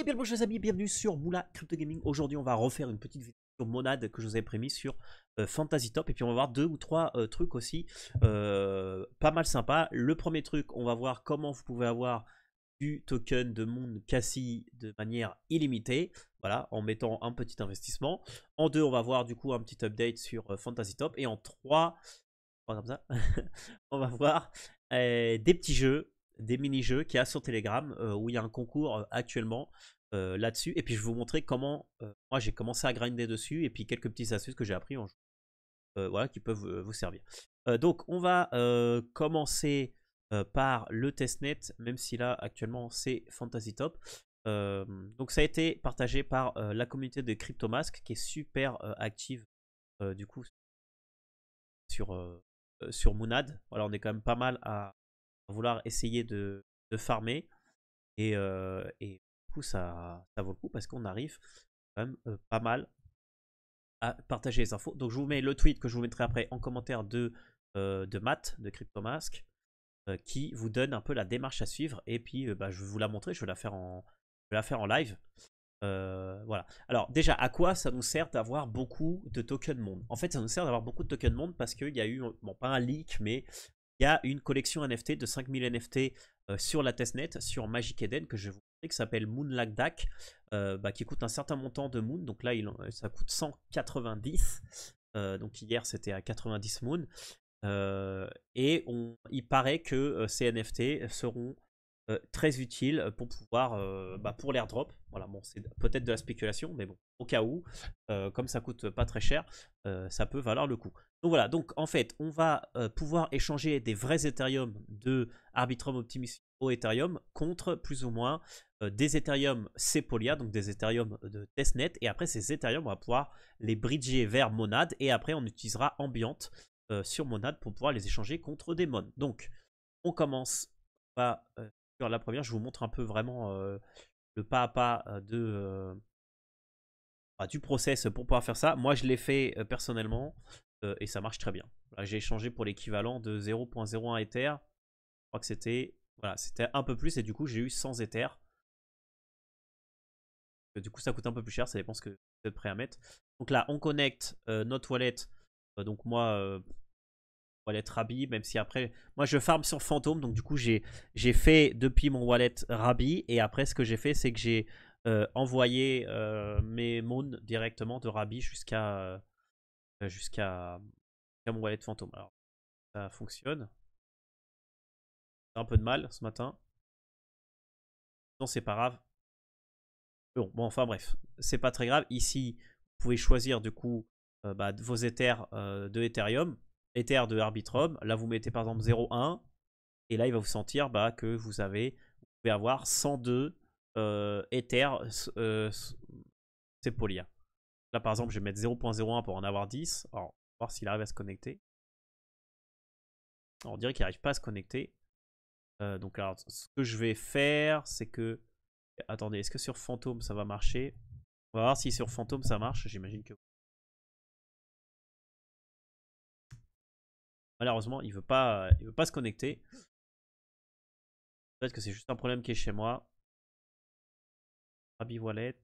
Et bien bonjour les amis, bienvenue sur Moula Crypto Gaming. Aujourd'hui on va refaire une petite vidéo sur Monad que je vous avais prémis sur Fantasy Top. Et puis on va voir deux ou trois trucs aussi pas mal sympas. Le premier truc, on va voir comment vous pouvez avoir du token de Moon Cassie de manière illimitée. Voilà, en mettant un petit investissement. En deux, on va voir du coup un petit update sur Fantasy Top. Et en trois, comme ça, on va voir des petits jeux, des mini-jeux qu'il y a sur Telegram où il y a un concours actuellement là-dessus. Et puis je vais vous montrer comment moi j'ai commencé à grinder dessus et puis quelques petites astuces que j'ai appris en jeu. Voilà, qui peuvent vous servir. Donc on va commencer par le testnet, même si là actuellement c'est Fantasy Top. Donc ça a été partagé par la communauté de Cryptomask qui est super active du coup sur Moonad. Voilà, on est quand même pas mal à vouloir essayer de farmer et du coup ça vaut le coup parce qu'on arrive quand même pas mal à partager les infos. Donc je vous mets le tweet que je vous mettrai après en commentaire de Matt de Cryptomask qui vous donne un peu la démarche à suivre et puis je vais vous la montrer, je vais la faire en live. Voilà. Alors déjà, à quoi ça nous sert d'avoir beaucoup de tokens monde? En fait, ça nous sert d'avoir beaucoup de tokens monde parce qu'il y a eu, bon pas un leak, mais il y a une collection NFT de 5000 NFT sur la testnet, sur Magic Eden, que je vais vous montrer, qui s'appelle Moonlag DAC, qui coûte un certain montant de Moon. Donc là, ça coûte 190. Donc hier, c'était à 90 Moon. Et il paraît que ces NFT seront très utiles pour pouvoir pour l'airdrop. Voilà, bon, c'est peut-être de la spéculation, mais bon, au cas où, comme ça coûte pas très cher, ça peut valoir le coup. Donc voilà, donc en fait, on va pouvoir échanger des vrais Ethereum de Arbitrum Optimus au Ethereum contre plus ou moins des Ethereum Sepolia, donc des Ethereum de testnet. Et après, ces Ethereum, on va pouvoir les bridger vers Monad. Et après, on utilisera Ambient sur Monad pour pouvoir les échanger contre des mons. Donc, on commence par sur la première. Je vous montre un peu vraiment le pas à pas du process pour pouvoir faire ça. Moi, je l'ai fait personnellement et ça marche très bien. J'ai échangé pour l'équivalent de 0.01 Ether. Je crois que c'était un peu plus et du coup, j'ai eu 100 Ether. Du coup, ça coûte un peu plus cher. Ça dépend ce que vous êtes prêt à mettre. Donc là, on connecte notre wallet. Donc moi, wallet Rabi, même si après, moi je farm sur Fantôme, donc du coup j'ai fait depuis mon wallet Rabi, et après ce que j'ai fait, c'est que j'ai envoyé mes Moon directement de Rabi jusqu'à mon wallet Fantôme. Alors ça fonctionne. C'est un peu de mal ce matin. Non, c'est pas grave. Bon, enfin bref, c'est pas très grave. Ici, vous pouvez choisir du coup vos Ethers de Ethereum, Ether de Arbitrum. Là, vous mettez par exemple 0.1. Et là, il va vous sentir que vous pouvez avoir 102 Ether Sepolia. Là, par exemple, je vais mettre 0.01 pour en avoir 10. Alors, on va voir s'il arrive à se connecter. Alors, on dirait qu'il n'arrive pas à se connecter. Donc, alors, ce que je vais faire, c'est que... Attendez, est-ce que sur Fantôme, ça va marcher? On va voir si sur Fantôme, ça marche. J'imagine que... Malheureusement, il veut pas se connecter. Peut-être que c'est juste un problème qui est chez moi. Rabi Wallet.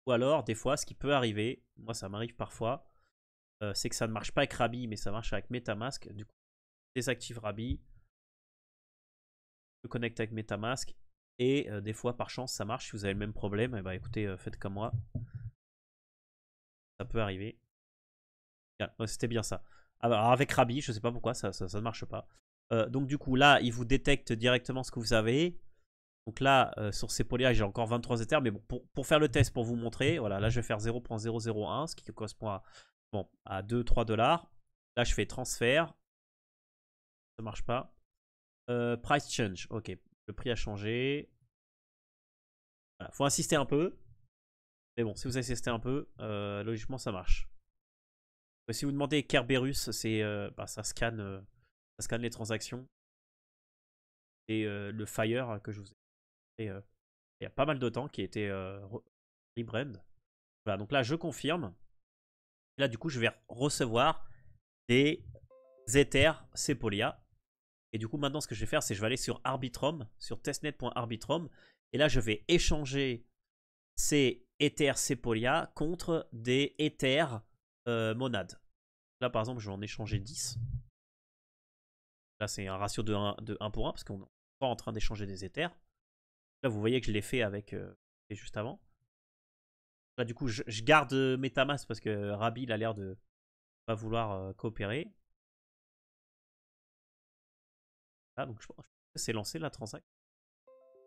Ou alors, des fois, ce qui peut arriver, moi ça m'arrive parfois, c'est que ça ne marche pas avec Rabi, mais ça marche avec Metamask. Du coup, je désactive Rabi, je connecte avec Metamask, et des fois, par chance, ça marche. Si vous avez le même problème, et écoutez, faites comme moi. Ça peut arriver. C'était bien ça. Alors, avec Rabi, je ne sais pas pourquoi, ça ne marche pas. Donc du coup, là, il vous détecte directement ce que vous avez. Donc là, sur Sepolia, j'ai encore 23 Ethers. Mais bon, pour faire le test, pour vous montrer, voilà, là, je vais faire 0.001, ce qui correspond à 2-3 $. Là, je fais transfert. Ça marche pas. Price change. Ok, le prix a changé. Voilà, faut insister un peu. Mais bon, si vous insistez un peu, logiquement, ça marche. Si vous demandez Kerberus, c'est ça scanne les transactions. Et le Fire que je vous ai fait il y a pas mal de temps, qui a été rebrand. Voilà, donc là, je confirme. Là, du coup, je vais recevoir des Ethers Sepolia. Et du coup, maintenant, ce que je vais faire, c'est que je vais aller sur Arbitrum, sur testnet.arbitrum. Et là, je vais échanger ces Ether Sepolia contre des Ether monades. Là, par exemple, je vais en échanger 10. Là, c'est un ratio de 1 pour 1 parce qu'on n'est pas en train d'échanger des Ethers. Là, vous voyez que je l'ai fait avec juste avant. Là, du coup, je garde Metamask parce que Rabi, il a l'air de pas vouloir coopérer. Là, donc je pense que c'est lancé la transaction.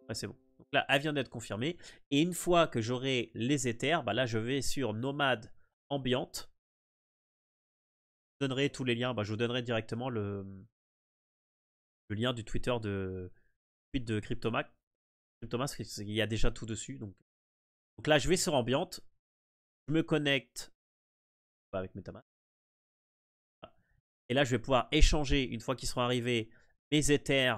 Ouais, c'est bon. Donc là, elle vient d'être confirmée. Et une fois que j'aurai les Ethers, bah là, je vais sur Nomad Ambient. Je vous donnerai tous les liens. Bah, je vous donnerai directement le lien du Twitter de Cryptomask. Cryptomask, il y a déjà tout dessus. Donc là, je vais sur Ambient. Je me connecte avec Metamask. Et là, je vais pouvoir échanger, une fois qu'ils seront arrivés, mes Ether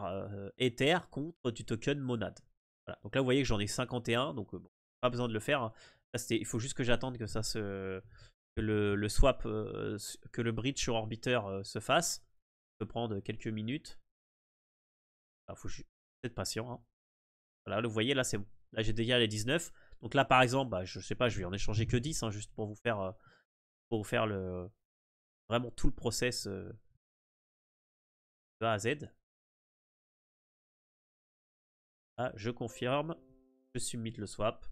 contre du token Monad. Voilà. Donc là, vous voyez que j'en ai 51. Donc, bon, pas besoin de le faire. Hein. Là, il faut juste que j'attende que ça se. Que le swap, que le bridge sur Orbiter se fasse. Ça peut prendre quelques minutes. Il faut juste être patient. Hein. Voilà, vous voyez, là, c'est bon. Là, j'ai déjà les 19. Donc là, par exemple, bah, je sais pas, je vais en échanger que 10, hein, juste pour vous faire vraiment tout le process de A à Z. Là, je confirme. Je submit le swap.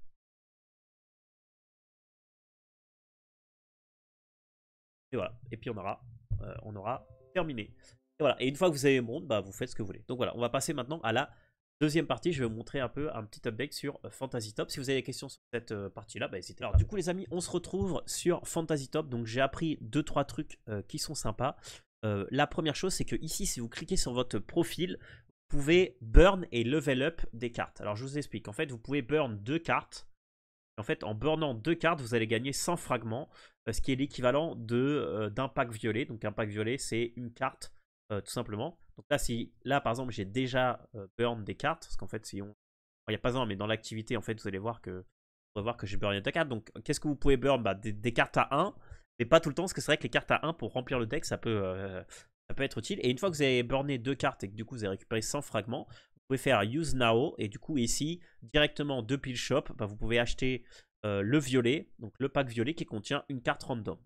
Et voilà. Et puis on aura terminé. Et voilà. Et une fois que vous avez le monde, bah, vous faites ce que vous voulez. Donc voilà, on va passer maintenant à la deuxième partie. Je vais vous montrer un peu un petit update sur Fantasy Top. Si vous avez des questions sur cette partie-là, bah, n'hésitez pas. Alors du coup les amis, on se retrouve sur Fantasy Top. Donc j'ai appris 2-3 trucs qui sont sympas. La première chose, c'est que ici, si vous cliquez sur votre profil, vous pouvez burn et level up des cartes. Alors je vous explique. En fait, vous pouvez burn 2 cartes. En fait, en burnant 2 cartes, vous allez gagner 100 fragments, ce qui est l'équivalent d'un pack violet. Donc un pack violet, c'est une carte, tout simplement. Donc là, par exemple, j'ai déjà burn des cartes, parce qu'en fait, si on... Il n'y a pas un, mais dans l'activité, en fait, vous allez voir que j'ai burné 2 cartes. Donc, qu'est-ce que vous pouvez burn? Bah, des cartes à 1, mais pas tout le temps, parce que c'est vrai que les cartes à 1, pour remplir le deck, ça peut être utile. Et une fois que vous avez burné 2 cartes et que du coup, vous avez récupéré 100 fragments, vous pouvez faire Use Now, et du coup ici, directement depuis le shop, bah, vous pouvez acheter le violet, donc le pack violet qui contient une carte random.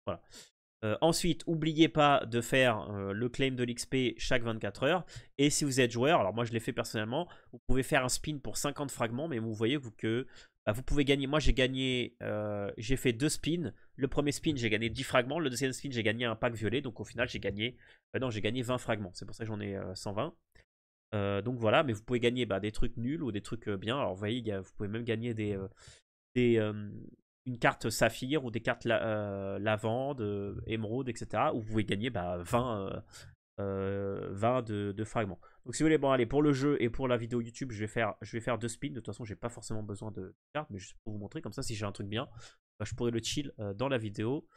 Voilà. Ensuite, n'oubliez pas de faire le claim de l'XP chaque 24 heures. Et si vous êtes joueur, alors moi je l'ai fait personnellement, vous pouvez faire un spin pour 50 fragments, mais vous voyez que bah, vous pouvez gagner. Moi j'ai fait 2 spins. Le premier spin, j'ai gagné 10 fragments. Le deuxième spin, j'ai gagné un pack violet. Donc au final, j'ai gagné 20 fragments. C'est pour ça que j'en ai 120. Donc voilà, mais vous pouvez gagner des trucs nuls ou des trucs bien. Alors vous voyez, vous pouvez même gagner une carte saphir ou des cartes lavande, émeraude, etc. Où vous pouvez gagner 20 de fragments. Donc si vous voulez, bon allez, pour le jeu et pour la vidéo YouTube, je vais faire 2 spins. De toute façon, j'ai pas forcément besoin de cartes, mais juste pour vous montrer, comme ça, si j'ai un truc bien, je pourrais le chill dans la vidéo.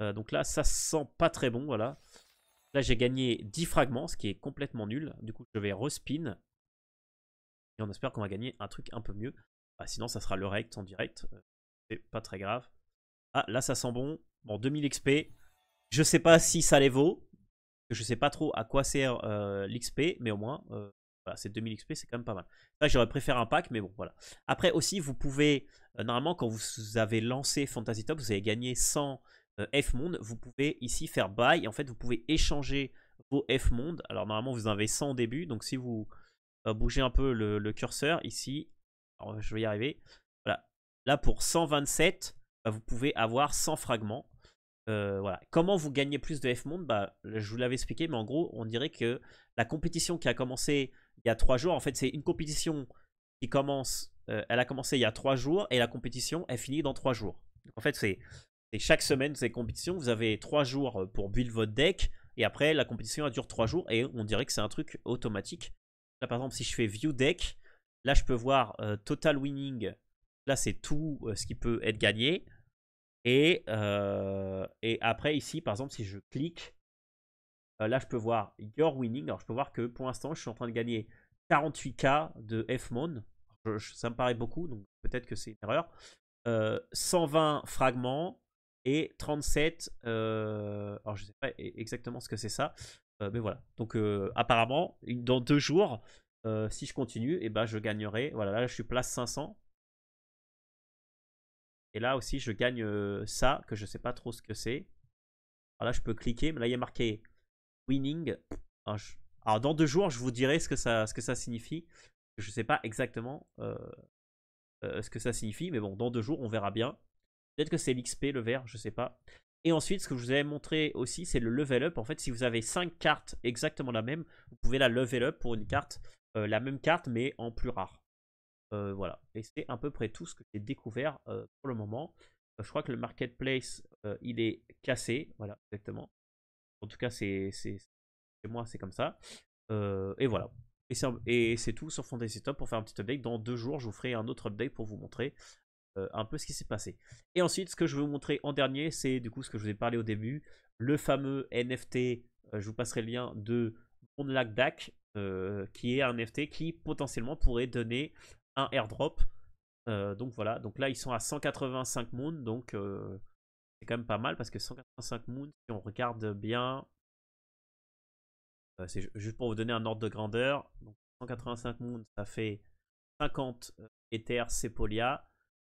Donc là, ça sent pas très bon, voilà. Là, j'ai gagné 10 fragments, ce qui est complètement nul. Du coup, je vais respin. Et on espère qu'on va gagner un truc un peu mieux. Sinon, ça sera le rect en direct. C'est pas très grave. Ah, là, ça sent bon. Bon, 2000 XP. Je sais pas si ça les vaut. Je sais pas trop à quoi sert l'XP. Mais au moins, voilà, c'est 2000 XP, c'est quand même pas mal. Là, j'aurais préféré un pack, mais bon, voilà. Après, aussi, vous pouvez... normalement, quand vous avez lancé Fantasy Top, vous avez gagné 100... F-Monde, vous pouvez ici faire buy et en fait vous pouvez échanger vos F-Monde. Alors normalement vous en avez 100 au début, donc si vous bougez un peu le curseur ici, alors, je vais y arriver, voilà, là pour 127, vous pouvez avoir 100 fragments. Voilà. Comment vous gagnez plus de F-Monde? Je vous l'avais expliqué, mais en gros on dirait que la compétition qui a commencé il y a 3 jours, en fait c'est une compétition qui commence, elle a commencé il y a 3 jours et la compétition elle finit dans 3 jours. Donc en fait c'est chaque semaine, ces compétitions, vous avez 3 jours pour build votre deck. Et après, la compétition, elle dure 3 jours. Et on dirait que c'est un truc automatique. Là, par exemple, si je fais View Deck, là, je peux voir Total Winning. Là, c'est tout ce qui peut être gagné. Et après, ici, par exemple, si je clique, là, je peux voir Your Winning. Alors, je peux voir que pour l'instant, je suis en train de gagner 48K de F-Mon. Ça me paraît beaucoup, donc peut-être que c'est une erreur. 120 fragments et 37. Alors je sais pas exactement ce que c'est ça. Mais voilà. Donc apparemment, dans 2 jours, si je continue, et ben, je gagnerai. Voilà, là je suis place 500. Et là aussi, je gagne ça, que je sais pas trop ce que c'est. Alors là, je peux cliquer, mais là, il y a marqué winning. Alors, dans 2 jours, je vous dirai ce que ça signifie. Je sais pas exactement ce que ça signifie, mais bon, dans 2 jours, on verra bien. Peut-être que c'est l'XP, le vert, je sais pas. Et ensuite, ce que je vous avais montré aussi, c'est le level up. En fait, si vous avez 5 cartes exactement la même, vous pouvez la level up pour une carte, la même carte, mais en plus rare. Voilà. Et c'est à peu près tout ce que j'ai découvert pour le moment. Je crois que le marketplace, il est cassé. Voilà, exactement. En tout cas, c'est moi, c'est comme ça. Et voilà. Et c'est tout sur Fantasy Top pour faire un petit update. Dans 2 jours, je vous ferai un autre update pour vous montrer un peu ce qui s'est passé. Et ensuite, ce que je vais vous montrer en dernier, c'est du coup ce que je vous ai parlé au début, le fameux NFT, je vous passerai le lien de Monlagdak, qui est un NFT qui potentiellement pourrait donner un airdrop. Donc voilà, donc là ils sont à 185 moons, donc c'est quand même pas mal parce que 185 moons, si on regarde bien, c'est juste pour vous donner un ordre de grandeur. Donc 185 moons, ça fait 50 Ether Sepolia,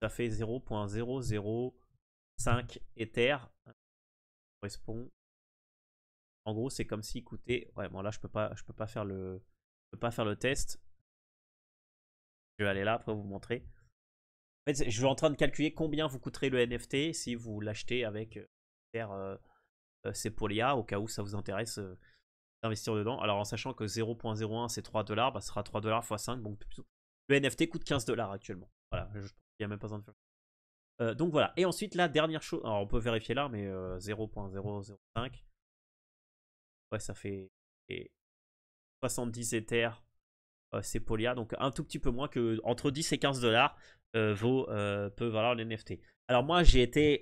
ça fait 0.005 Ether. Correspond. En gros, c'est comme s'il coûtait. Ouais, bon là je peux pas faire le test. Je vais aller là après vous montrer. En fait, je vais en train de calculer combien vous coûterait le NFT si vous l'achetez avec Ether Sepolia, au cas où ça vous intéresse d'investir dedans. Alors en sachant que 0.01 c'est 3 $, bah, ce sera 3 $ x 5. Donc le NFT coûte 15 $ actuellement. Voilà, il n'y a même pas besoin de faire. Donc voilà. Et ensuite, la dernière chose. Alors on peut vérifier là, mais 0.005. Ouais, ça fait 70 Ethers Sepolia. Donc un tout petit peu moins que entre 10 et 15 $ peut valoir le NFT. Alors moi, j'ai été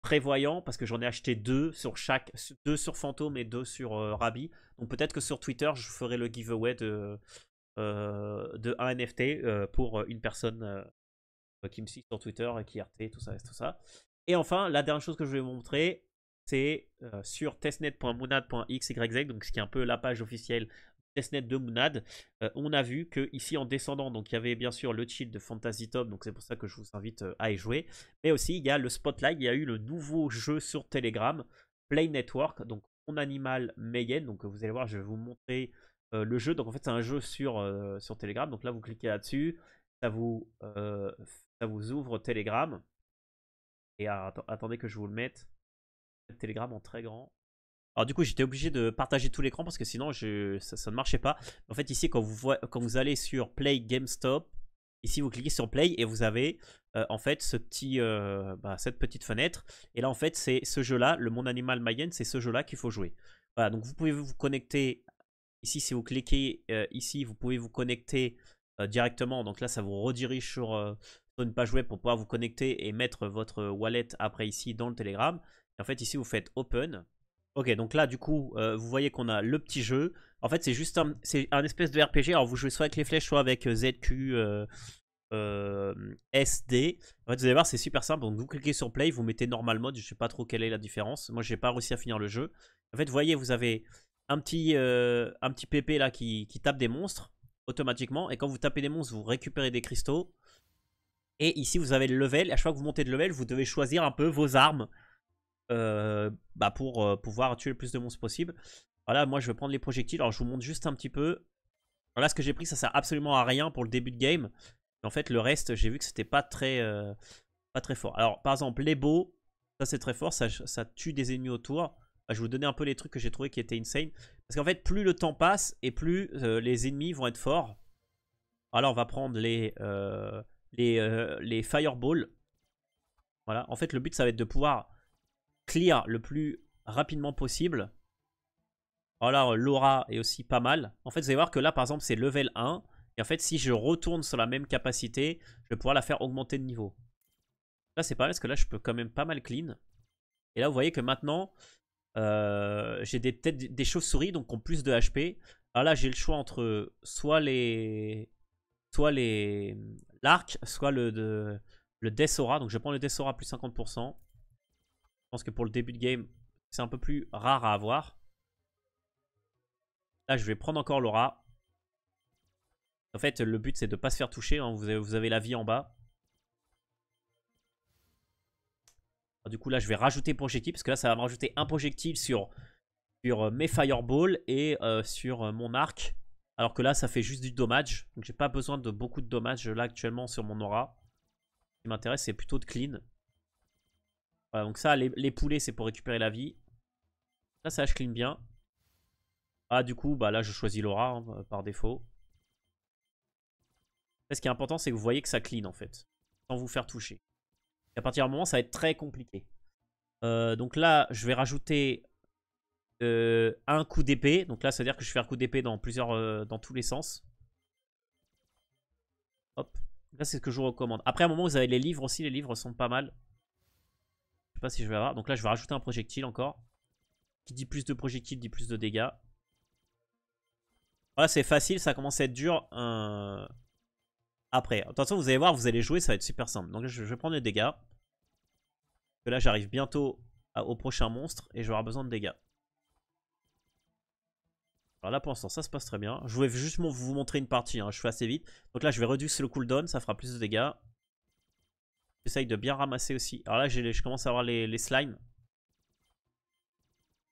prévoyant parce que j'en ai acheté 2 sur chaque, 2 sur Fantôme et 2 sur Rabi. Donc peut-être que sur Twitter je ferai le giveaway de un NFT pour une personne qui me suit sur Twitter et qui RT, tout ça, tout ça. Et enfin, la dernière chose que je vais vous montrer, c'est sur testnet.moonad.xyz, donc ce qui est un peu la page officielle testnet de Moonad. On a vu que ici en descendant, donc il y avait bien sûr le chill de Fantasy Top, donc c'est pour ça que je vous invite à y jouer. Mais aussi il y a le Spotlight, il y a eu le nouveau jeu sur Telegram, Play Network, donc mon animal Mayenne. Donc vous allez voir, je vais vous montrer le jeu. Donc en fait c'est un jeu sur Telegram. Donc là vous cliquez là-dessus, ça vous ouvre Telegram. Et attendez que je vous le mette. Telegram en très grand. Alors du coup j'étais obligé de partager tout l'écran parce que sinon ça ne marchait pas. En fait ici quand vous allez sur Play GameStop, ici vous cliquez sur Play et vous avez en fait cette petite fenêtre. Et là en fait c'est ce jeu là, le Mon Animal Mayenne, c'est ce jeu là qu'il faut jouer. Voilà, donc vous pouvez vous connecter. Ici si vous cliquez ici vous pouvez vous connecter directement. Donc là ça vous redirige sur une page web pour pouvoir vous connecter et mettre votre wallet après ici dans le Telegram. Et en fait ici vous faites Open. Ok, donc là, du coup, vous voyez qu'on a le petit jeu. En fait, c'est juste un espèce de RPG. Alors, vous jouez soit avec les flèches, soit avec ZQ, SD. En fait, vous allez voir, c'est super simple. Donc, vous cliquez sur Play, vous mettez Normal Mode. Je ne sais pas trop quelle est la différence. Moi, je n'ai pas réussi à finir le jeu. En fait, vous voyez, vous avez un petit PP là qui tape des monstres automatiquement. Et quand vous tapez des monstres, vous récupérez des cristaux. Et ici, vous avez le level. Et à chaque fois que vous montez de level, vous devez choisir un peu vos armes. Pour pouvoir tuer le plus de monstres possible. Voilà, moi je vais prendre les projectiles. Alors je vous montre juste un petit peu. Voilà, ce que j'ai pris, ça sert absolument à rien pour le début de game. Mais en fait, le reste, j'ai vu que c'était pas très fort. Alors par exemple, les bows, ça c'est très fort, ça tue des ennemis autour. Je vais vous donner un peu les trucs que j'ai trouvé qui étaient insane. Parce qu'en fait, plus le temps passe et plus les ennemis vont être forts. Alors on va prendre les fireballs. Voilà, en fait, le but ça va être de pouvoir clear le plus rapidement possible. Voilà, l'aura est aussi pas mal. En fait, vous allez voir que là, par exemple, c'est level 1. Et en fait, si je retourne sur la même capacité, je vais pouvoir la faire augmenter de niveau. Là, c'est pas mal parce que là, je peux quand même pas mal clean. Et là, vous voyez que maintenant, j'ai peut-être des chauves-souris, donc qui ont plus de HP. Alors là, j'ai le choix entre soit l'arc, soit le Death Aura. Donc, je prends le Death Aura plus 50%. Je pense que pour le début de game, c'est un peu plus rare à avoir. Là, je vais prendre encore l'aura. En fait, le but, c'est de ne pas se faire toucher. Hein. Vous avez la vie en bas. Alors, du coup, là, je vais rajouter projectile. Parce que là, ça va me rajouter un projectile sur mes fireballs et sur mon arc. Alors que là, ça fait juste du dommage. Donc, j'ai pas besoin de beaucoup de dommages là actuellement sur mon aura. Ce qui m'intéresse, c'est plutôt de clean. Voilà, donc ça, les poulets, c'est pour récupérer la vie. Ça je clean bien. Ah, du coup, bah là, je choisis l'aura hein, par défaut. Là, ce qui est important, c'est que vous voyez que ça clean, en fait. Sans vous faire toucher. Et à partir d'un moment, ça va être très compliqué. Donc là, je vais rajouter un coup d'épée. Donc là, ça veut dire que je fais un coup d'épée dans dans tous les sens. Hop. Là, c'est ce que je vous recommande. Après, à un moment, vous avez les livres aussi. Les livres sont pas mal. Je sais pas si je vais avoir. Donc là, je vais rajouter un projectile encore. Qui dit plus de projectiles, dit plus de dégâts. Voilà, c'est facile. Ça commence à être dur. Après, attention, vous allez voir, vous allez jouer, ça va être super simple. Donc je vais prendre les dégâts. Parce que là, j'arrive bientôt au prochain monstre et je vais avoir besoin de dégâts. Alors là, pour l'instant, ça se passe très bien. Je voulais juste vous montrer une partie, hein. Je fais assez vite. Donc là, je vais réduire le cooldown, ça fera plus de dégâts. J'essaye de bien ramasser aussi. Alors là, je commence à avoir les slimes.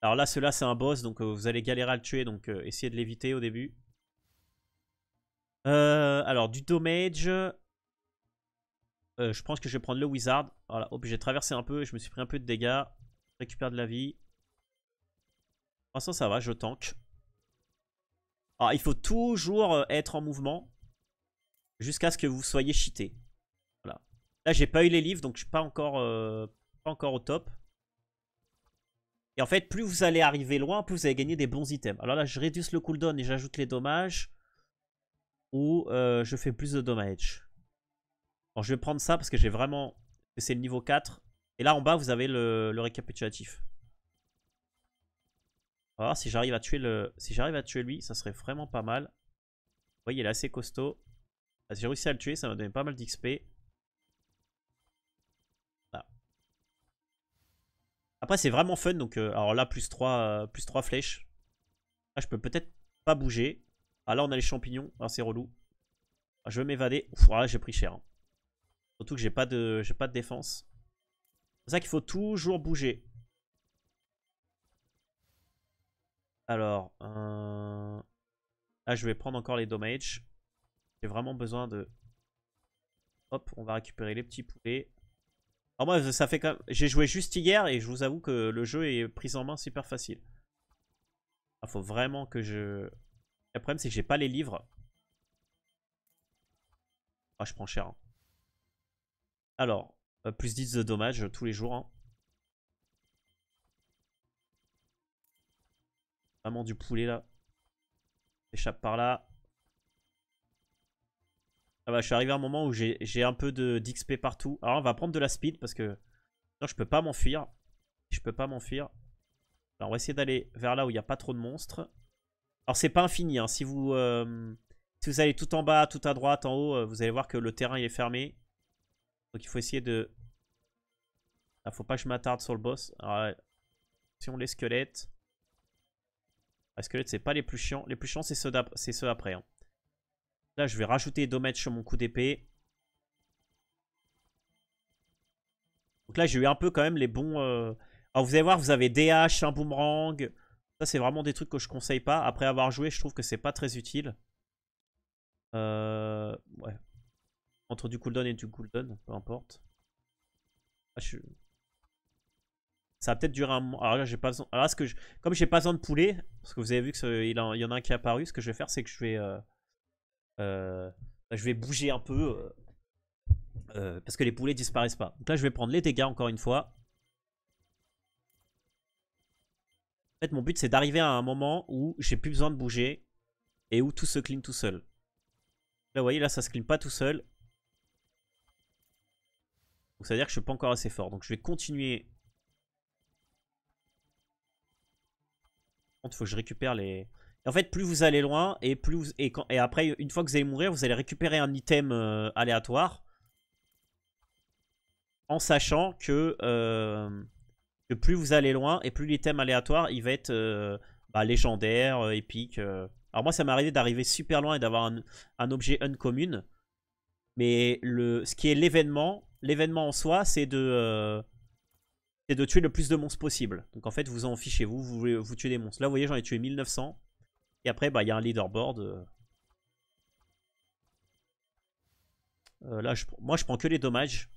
Alors là, celui-là, c'est un boss, donc vous allez galérer à le tuer, donc essayez de l'éviter au début. Alors, du damage. Je pense que je vais prendre le wizard. Voilà, hop, j'ai traversé un peu, je me suis pris un peu de dégâts. Je récupère de la vie. Pour l'instant, ça va, je tank. Alors, il faut toujours être en mouvement jusqu'à ce que vous soyez cheaté. Voilà. Là, j'ai pas eu les livres, donc je suis pas encore au top. Et en fait, plus vous allez arriver loin, plus vous allez gagner des bons items. Alors là, je réduis le cooldown et j'ajoute les dommages. Ou je fais plus de dommages. Alors, je vais prendre ça parce que j'ai vraiment... C'est le niveau 4. Et là, en bas, vous avez le récapitulatif. On va voir si j'arrive à tuer lui, ça serait vraiment pas mal. Vous voyez, il est assez costaud. Si j'ai réussi à le tuer, ça m'a donné pas mal d'XP. Voilà. Après, c'est vraiment fun. Donc, alors là, plus 3 flèches. Là, je peux peut-être pas bouger. Ah, là, on a les champignons. Ah, c'est relou. Ah, je veux m'évader. Là, j'ai pris cher. Hein. Surtout que j'ai pas de défense. C'est pour ça qu'il faut toujours bouger. Alors, là, je vais prendre encore les dommages. J'ai vraiment besoin de... Hop, on va récupérer les petits poulets. Alors moi, ça fait quand même... J'ai joué juste hier et je vous avoue que le jeu est pris en main super facile. Il faut vraiment que je... Le problème, c'est que j'ai pas les livres. Ah, je prends cher. Hein. Alors, plus 10 de dommages tous les jours. Hein. Vraiment du poulet là. Échappe par là. Ah bah, je suis arrivé à un moment où j'ai un peu d'XP partout. Alors on va prendre de la speed parce que non, je peux pas m'enfuir. Je peux pas m'enfuir. Alors on va essayer d'aller vers là où il n'y a pas trop de monstres. Alors c'est pas infini. Hein. Si vous allez tout en bas, tout à droite, en haut, vous allez voir que le terrain il est fermé. Donc il faut essayer de... Ah, faut pas que je m'attarde sur le boss. Alors, si on les squelettes. Les squelettes c'est pas les plus chiants. Les plus chiants c'est ceux après. Hein. Là, je vais rajouter dommage sur mon coup d'épée. Donc là, j'ai eu un peu quand même les bons... Alors, vous allez voir, vous avez DH, un boomerang. Ça, c'est vraiment des trucs que je conseille pas. Après avoir joué, je trouve que c'est pas très utile. Ouais. Entre du cooldown et du cooldown, peu importe. Ah, ça va peut-être durer un moment. Alors là, j'ai pas besoin... Alors là, comme j'ai pas besoin de poulet, parce que vous avez vu qu'il y en a un qui est apparu, ce que je vais faire, c'est que je vais bouger un peu... parce que les poulets disparaissent pas. Donc là, je vais prendre les dégâts encore une fois. En fait, mon but, c'est d'arriver à un moment où j'ai plus besoin de bouger et où tout se clean tout seul. Là, vous voyez, là, ça se clean pas tout seul. Donc, ça veut dire que je suis pas encore assez fort. Donc, je vais continuer. Il faut que je récupère les... Et en fait, plus vous allez loin et et après, une fois que vous allez mourir, vous allez récupérer un item aléatoire. En sachant que plus vous allez loin et plus l'item aléatoire, il va être bah, légendaire, épique. Alors moi, ça m'est arrivé d'arriver super loin et d'avoir un objet uncommon. Mais ce qui est l'événement en soi, c'est de tuer le plus de monstres possible. Donc en fait, vous en fichez, vous tuez des monstres. Là, vous voyez, j'en ai tué 1900. Et après, bah, il y a un leaderboard. Là, moi, je prends que les dommages.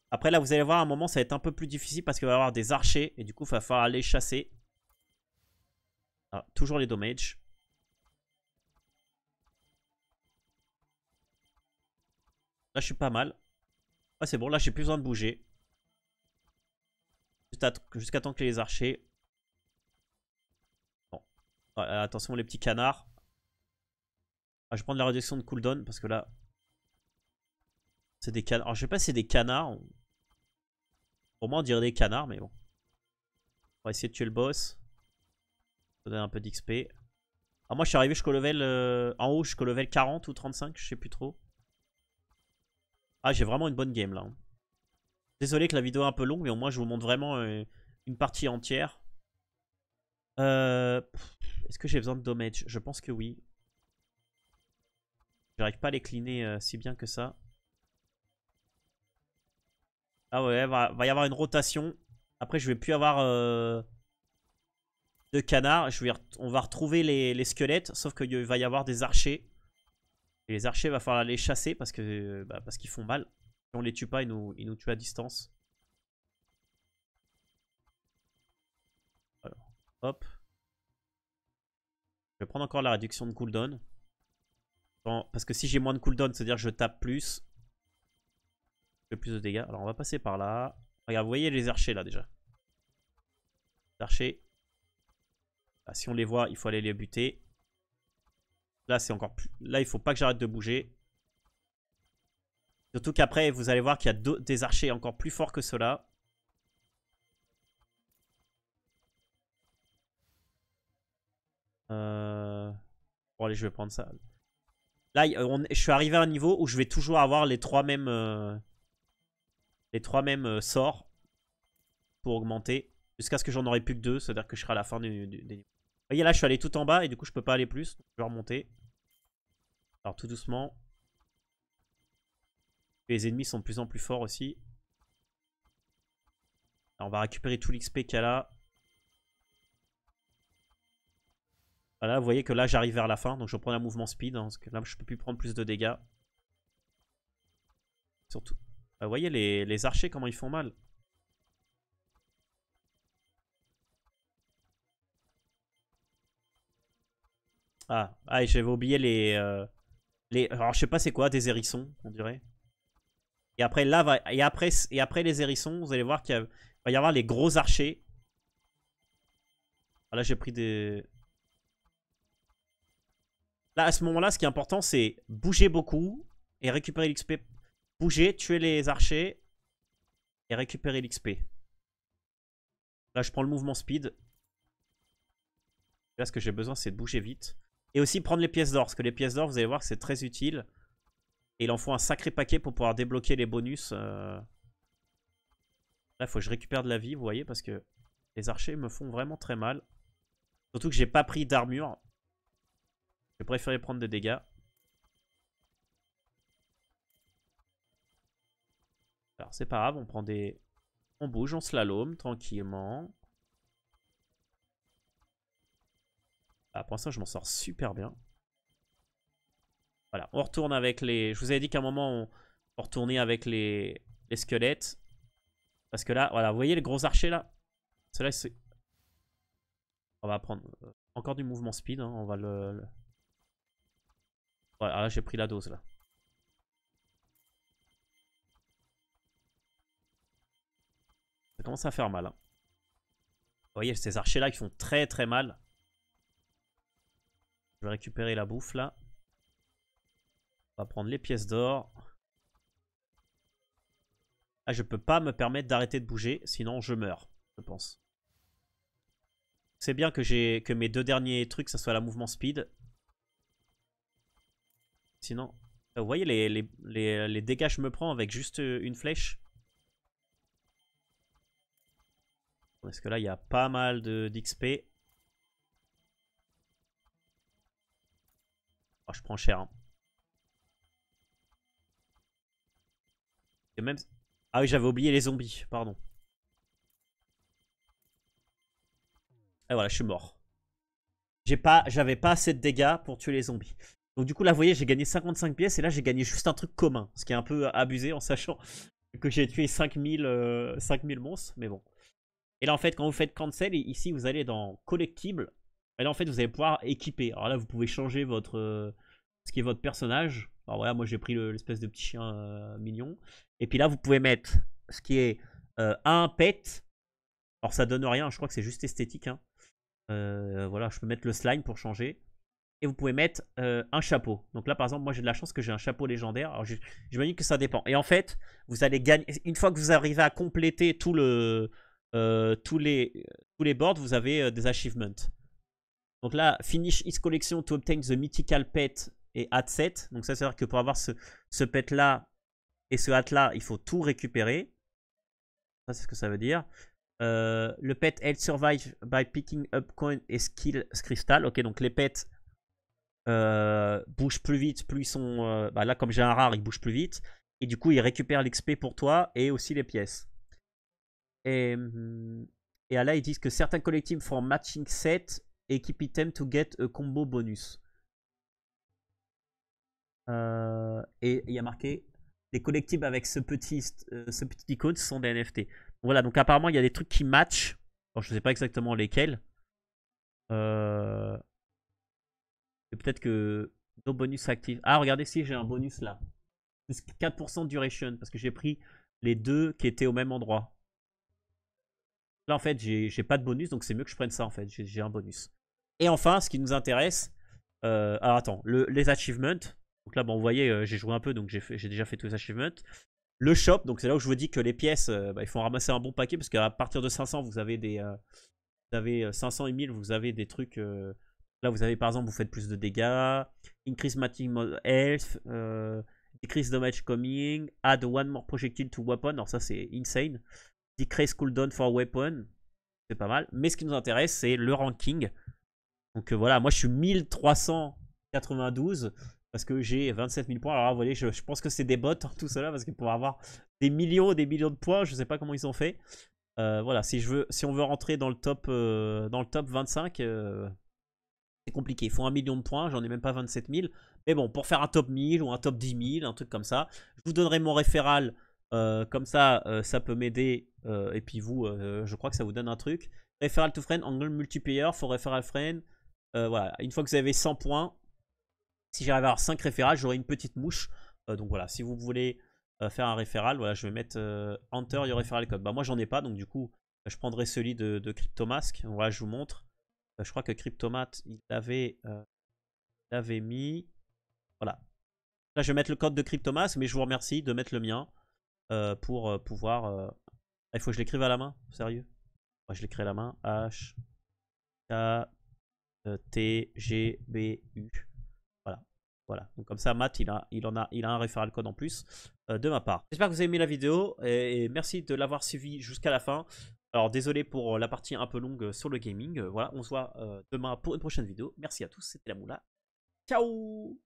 Après, là, vous allez voir, à un moment, ça va être un peu plus difficile parce qu'il va y avoir des archers. Et du coup, il va falloir aller chasser. Ah, toujours les dommages. Là, je suis pas mal. Ah, c'est bon, là, j'ai plus besoin de bouger. Jusqu'à temps que les archers. Bon. Attention, les petits canards. Ah, je vais prendre la réduction de cooldown parce que là, c'est des canards. Alors, je sais pas si c'est des canards. Pour moi, on dirait des canards, mais bon. On va essayer de tuer le boss. Donner un peu d'XP. Alors, moi, je suis arrivé jusqu'au level. En haut, jusqu'au level 40 ou 35, je sais plus trop. Ah, j'ai vraiment une bonne game là. Désolé que la vidéo est un peu longue, mais au moins, je vous montre vraiment une partie entière. Est-ce que j'ai besoin de damage? Je pense que oui. J'arrive pas à les cleaner si bien que ça. Ah ouais, va y avoir une rotation. Après, je vais plus avoir de canards. On va retrouver les squelettes, sauf qu'il va y avoir des archers. Et les archers, il va falloir les chasser parce qu'ils font mal. Si on les tue pas, ils nous tuent à distance. Alors, hop. Je vais prendre encore la réduction de cooldown. Parce que si j'ai moins de cooldown, c'est-à-dire que je tape plus. Je fais plus de dégâts. Alors on va passer par là. Regarde, vous voyez les archers là déjà. Les archers. Là, si on les voit, il faut aller les buter. Là, c'est encore plus. Là, il faut pas que j'arrête de bouger. Surtout qu'après, vous allez voir qu'il y a des archers encore plus forts que ceux-là. Bon, allez, je vais prendre ça. Là, je suis arrivé à un niveau où je vais toujours avoir les trois mêmes sorts pour augmenter. Jusqu'à ce que j'en aurai plus que deux. C'est-à-dire que je serai à la fin des niveaux. Vous voyez, là, je suis allé tout en bas et du coup, je peux pas aller plus. Donc, je vais remonter. Alors, tout doucement. Les ennemis sont de plus en plus forts aussi. Alors, on va récupérer tout l'XP qu'il y a là. Voilà, vous voyez que là, j'arrive vers la fin. Donc, je prends un mouvement speed. Hein, parce que là, je peux plus prendre plus de dégâts. Surtout. Vous voyez les archers, comment ils font mal. Ah, et j'avais oublié alors, je sais pas c'est quoi, des hérissons, on dirait. Et après, et après les hérissons, vous allez voir qu'il va y avoir les gros archers. Ah, là, j'ai pris des... Là, à ce moment-là, ce qui est important, c'est bouger beaucoup et récupérer l'XP. Bouger, tuer les archers et récupérer l'XP. Là, je prends le mouvement speed. Là, ce que j'ai besoin, c'est de bouger vite. Et aussi prendre les pièces d'or. Parce que les pièces d'or, vous allez voir que c'est très utile. Et il en faut un sacré paquet pour pouvoir débloquer les bonus. Là, il faut que je récupère de la vie, vous voyez, parce que les archers me font vraiment très mal. Surtout que j'ai pas pris d'armure. J'ai préféré prendre des dégâts. Alors, c'est pas grave, on prend des... On bouge, on slalom tranquillement. Ah, pour l'instant, je m'en sors super bien. Voilà, on retourne avec les... Je vous avais dit qu'à un moment, on retournait avec les squelettes. Parce que là, voilà, vous voyez les gros archers là? Ceux-là, c'est... On va prendre encore du mouvement speed. Hein, on va Voilà, là, j'ai pris la dose là. Ça commence à faire mal. Hein. Vous voyez, ces archers là qui font très très mal. Je vais récupérer la bouffe là. On va prendre les pièces d'or. Ah, je peux pas me permettre d'arrêter de bouger, sinon je meurs, je pense. C'est bien que mes deux derniers trucs, ça soit la mouvement speed. Sinon, vous voyez les dégâts que je me prends avec juste une flèche. Parce que là, il y a pas mal d'XP. Oh, je prends cher. Hein. Et même... Ah oui, j'avais oublié les zombies, pardon. Et voilà, je suis mort. J'avais pas assez de dégâts pour tuer les zombies. Donc du coup, là, vous voyez, j'ai gagné 55 pièces et là, j'ai gagné juste un truc commun. Ce qui est un peu abusé en sachant que j'ai tué 5000 monstres, mais bon. Et là, en fait, quand vous faites cancel, ici, vous allez dans collectible. Et là, en fait, vous allez pouvoir équiper. Alors là, vous pouvez changer votre ce qui est votre personnage. Alors voilà, moi, j'ai pris l'espèce de petit chien mignon. Et puis là, vous pouvez mettre ce qui est un pet. Alors ça donne rien, je crois que c'est juste esthétique. Hein. Voilà, je peux mettre le slime pour changer. Et vous pouvez mettre un chapeau. Donc là, par exemple, moi j'ai de la chance que j'ai un chapeau légendaire. Alors j'imagine que ça dépend. Et en fait, vous allez gagner. Une fois que vous arrivez à compléter tous les boards, vous avez des achievements. Donc là, finish each collection to obtain the mythical pet et hat set. Donc ça, c'est-à-dire que pour avoir ce pet là et ce hat là, il faut tout récupérer. Ça, c'est ce que ça veut dire. Le pet health survive by picking up coin et skill crystal. Ok, donc les pets bougent plus vite, plus ils sont. Bah là, comme j'ai un rare, ils bougent plus vite. Et du coup, ils récupèrent l'XP pour toi et aussi les pièces. Et là, ils disent que certains collectifs font matching set et keep item to get a combo bonus. Et il y a marqué les collectibles avec ce petit icône sont des NFT. Voilà, donc apparemment il y a des trucs qui matchent. Bon, je ne sais pas exactement lesquels. Et peut-être que nos bonus actifs. Ah, regardez si j'ai un bonus là. Plus 4% de duration parce que j'ai pris les deux qui étaient au même endroit. Là en fait j'ai pas de bonus donc c'est mieux que je prenne ça en fait. J'ai un bonus. Et enfin ce qui nous intéresse. Alors attends, les achievements. Donc là bon vous voyez j'ai joué un peu donc j'ai déjà fait tous les achievements. Le shop, donc c'est là où je vous dis que les pièces, bah, il faut ramasser un bon paquet parce qu'à partir de 500, vous avez des, vous avez 500 et 1000, vous avez des trucs. Là, vous avez par exemple, vous faites plus de dégâts, increase maximum health, decrease damage coming, add one more projectile to weapon. Alors ça, c'est insane. Decrease cooldown for weapon, c'est pas mal. Mais ce qui nous intéresse, c'est le ranking. Donc voilà, moi je suis 1392. Parce que j'ai 27 000 points. Alors là, vous voyez, je pense que c'est des bots, hein, tout cela. Parce que pour avoir des millions et des millions de points, je ne sais pas comment ils ont fait. Voilà, si on veut rentrer dans le top 25, c'est compliqué. Il faut 1 million de points, j'en ai même pas 27 000. Mais bon, pour faire un top 1000 ou un top 10 000, un truc comme ça, je vous donnerai mon référal. Comme ça, ça peut m'aider. Et puis vous, je crois que ça vous donne un truc. Referral to friend, angle multiplayer, for referral friend. Voilà, une fois que vous avez 100 points, si j'arrive à avoir 5 référals, j'aurai une petite mouche. Donc voilà, si vous voulez faire un référal, voilà, je vais mettre Enter your referral code. Bah, moi, j'en ai pas, donc du coup, je prendrai celui de Cryptomask. Voilà, je vous montre. Je crois que Cryptomat, il l'avait mis. Voilà. Là, je vais mettre le code de Cryptomask, mais je vous remercie de mettre le mien pour pouvoir. Il faut que je l'écrive à la main, sérieux. Ouais, je l'écris à la main. H K T G B U. Voilà, donc comme ça, Matt, il a un referral code en plus de ma part. J'espère que vous avez aimé la vidéo et merci de l'avoir suivi jusqu'à la fin. Alors, désolé pour la partie un peu longue sur le gaming. Voilà, on se voit demain pour une prochaine vidéo. Merci à tous, c'était la Moula. Ciao!